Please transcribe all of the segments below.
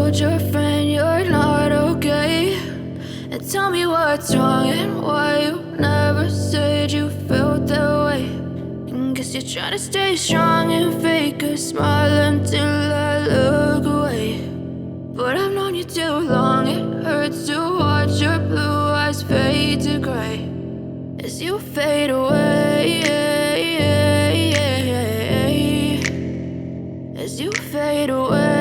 told your friend you're not okay, and tell me what's wrong and why you never said you felt that way. And guess you're trying to stay strong and fake a smile until I look away. But I've known you too long, it hurts to watch your blue eyes fade to gray as you fade away, as you fade away.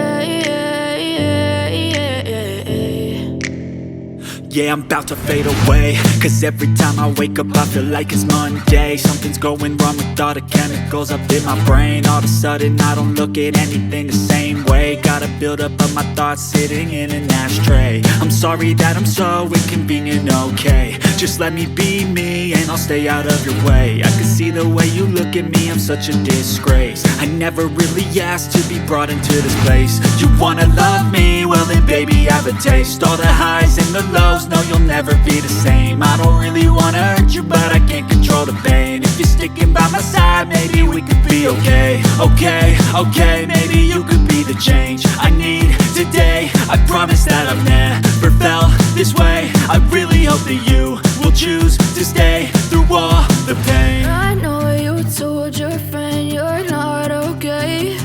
Yeah, I'm about to fade away, cause every time I wake up I feel like it's Monday. Something's going wrong with all the chemicals up in my brain. All of a sudden I don't look at anything the same way. Got a build up of my thoughts sitting in an ashtray. I'm sorry that I'm so inconvenient, okay. Just let me be me and I'll stay out of your way. I can see the way you look at me, I'm such a disgrace. I never really asked to be brought into this place. You wanna love me? Well then baby, have a taste. All the highs and the lows, no, you'll never be the same. I don't really wanna hurt you, but I can't control the pain. If you're sticking by my side, maybe we could be okay. Okay, maybe you could be the change I need today. I promise that I've never felt this way. I really hope that you will choose to stay through all the pain. I know you told your friend you're not okay,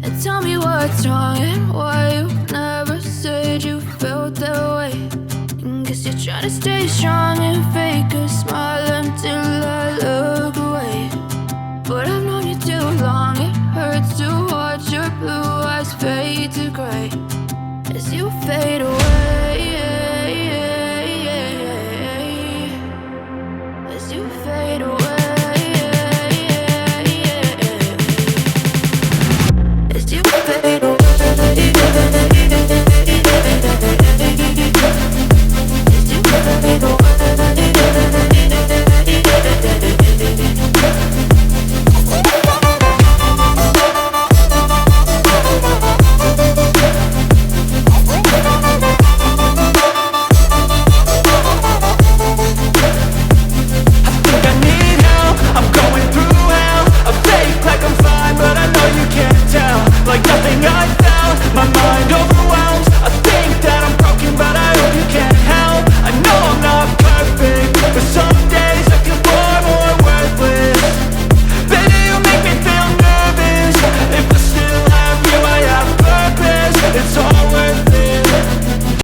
and tell me what's wrong and why you never said you felt that way. And guess you're trying to stay strong and fake a smile until I look away. But I've known you too long, it hurts to watch your blue eyes fade to gray as you fade away.